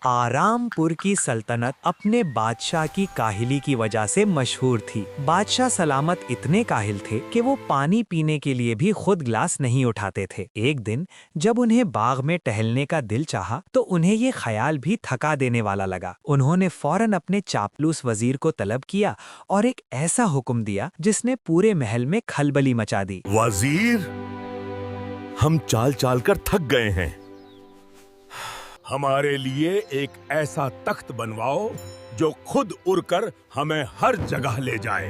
आरामपुर की सल्तनत अपने बादशाह की काहिली की वजह से मशहूर थी। बादशाह सलामत इतने काहिल थे कि वो पानी पीने के लिए भी खुद ग्लास नहीं उठाते थे। एक दिन जब उन्हें बाग में टहलने का दिल चाहा तो उन्हें ये ख्याल भी थका देने वाला लगा। उन्होंने फौरन अपने चापलूस वजीर को तलब किया और एक ऐसा हुक्म दिया जिसने पूरे महल में खलबली मचा दी। वजीर, हम चाल चाल कर थक गए हैं। हमारे लिए एक ऐसा तख्त बनवाओ जो खुद उड़कर हमें हर जगह ले जाए।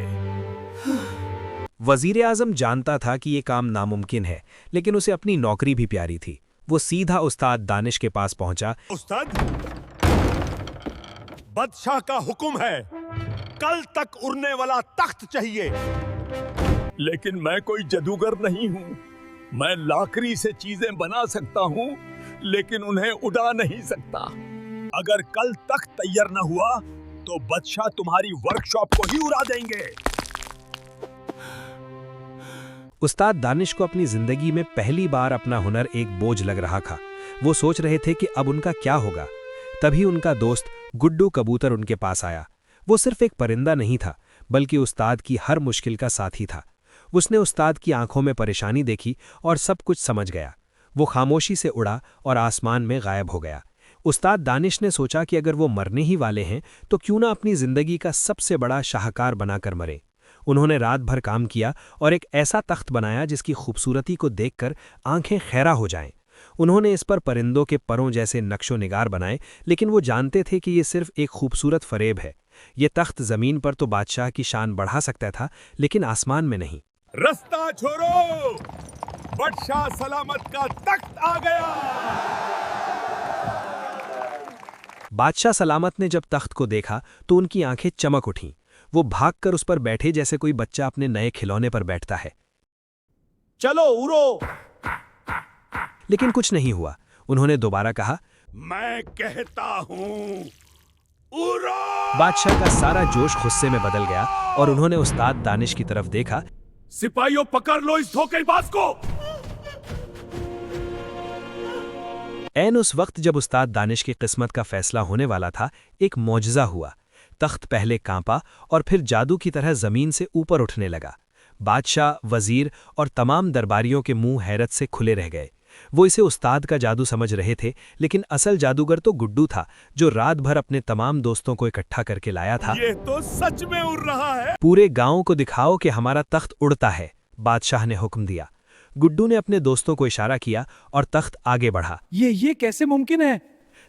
वजीर आजम जानता था कि ये काम नामुमकिन है, लेकिन उसे अपनी नौकरी भी प्यारी थी। वो सीधा उस्ताद दानिश के पास पहुंचा। उस्ताद, बादशाह का हुक्म है, कल तक उड़ने वाला तख्त चाहिए। लेकिन मैं कोई जादूगर नहीं हूं। मैं लाकड़ी से चीजें बना सकता हूं, लेकिन उन्हें उड़ा नहीं सकता। अगर कल तख्त तैयार न हुआ तो बादशाह तुम्हारी वर्कशॉप को ही उड़ा देंगे। उस्ताद दानिश को अपनी जिंदगी में पहली बार अपना हुनर एक बोझ लग रहा था। वो सोच रहे थे कि अब उनका क्या होगा। तभी उनका दोस्त गुड्डू कबूतर उनके पास आया। वो सिर्फ एक परिंदा नहीं था, बल्कि उस्ताद की हर मुश्किल का साथी था। उसने उस्ताद की आंखों में परेशानी देखी और सब कुछ समझ गया। वो खामोशी से उड़ा और आसमान में गायब हो गया। उस्ताद दानिश ने सोचा कि अगर वो मरने ही वाले हैं तो क्यों ना अपनी जिंदगी का सबसे बड़ा शाहकार बनाकर मरे। उन्होंने रात भर काम किया और एक ऐसा तख्त बनाया जिसकी खूबसूरती को देखकर आंखें खैरा हो जाएं। उन्होंने इस पर परिंदों के परों जैसे नक्शो निगार बनाए, लेकिन वो जानते थे कि ये सिर्फ एक खूबसूरत फरेब है। ये तख्त जमीन पर तो बादशाह की शान बढ़ा सकता था, लेकिन आसमान में नहीं। रास्ता छोड़ो, बादशाह सलामत का तख्त आ गया। बादशाह सलामत ने जब तख्त को देखा तो उनकी आंखें चमक उठीं। वो भागकर उस पर बैठे जैसे कोई बच्चा अपने नए खिलौने पर बैठता है। चलो उड़ो। लेकिन कुछ नहीं हुआ। उन्होंने दोबारा कहा, मैं कहता हूं उड़ो। बादशाह का सारा जोश गुस्से में बदल गया और उन्होंने उस्ताद दानिश की तरफ देखा। सिपाहियों, पकड़ लो इस धोखेबाज को। ऐन उस वक्त जब उस्ताद दानिश की किस्मत का फैसला होने वाला था, एक मौजज़ा हुआ। तख्त पहले कांपा और फिर जादू की तरह जमीन से ऊपर उठने लगा। बादशाह, वजीर और तमाम दरबारियों के मुंह हैरत से खुले रह गए। वो इसे उस्ताद का जादू समझ रहे थे, लेकिन असल जादूगर तो गुड्डू था, जो रात भर अपने तमाम दोस्तों को इकट्ठा करके लाया था। ये तो सच में उड़ रहा है। पूरे गांव को दिखाओ कि हमारा तख्त उड़ता है, बादशाह ने हुक्म दिया। गुड्डू ने अपने दोस्तों को इशारा किया और तख्त आगे बढ़ा। ये कैसे मुमकिन है?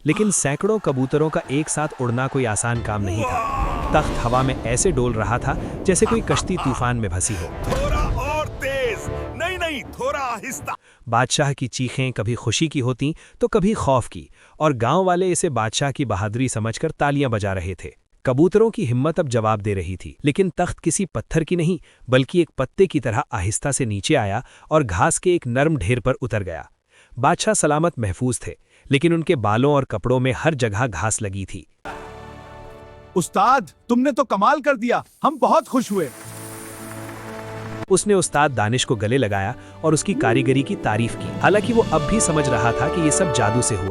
लेकिन सैकड़ों कबूतरों का एक साथ उड़ना कोई आसान काम नहीं था। तख्त हवा में ऐसे डोल रहा था जैसे कोई कश्ती तूफान में फंसी हो। थोड़ा और तेज, नहीं, थोड़ा आहिस्ता। बादशाह की चीखें कभी खुशी की होती तो कभी खौफ की, और गांव वाले इसे बादशाह की बहादुरी समझकर तालियां बजा रहे थे। कबूतरों की हिम्मत अब जवाब दे रही थी, लेकिन तख्त किसी पत्थर की नहीं बल्कि एक पत्ते की तरह आहिस्ता से नीचे आया और घास के एक नरम ढेर पर उतर गया। बादशाह सलामत महफूज थे, लेकिन उनके बालों और कपड़ों में हर जगह घास लगी थी। उस्ताद, तुमने तो कमाल कर दिया, हम बहुत खुश हुए। उसने उस्ताद दानिश को गले लगाया और उसकी कारीगरी की तारीफ की। हालांकि वो अब भी समझ रहा था कि ये सब जादू से हुआ।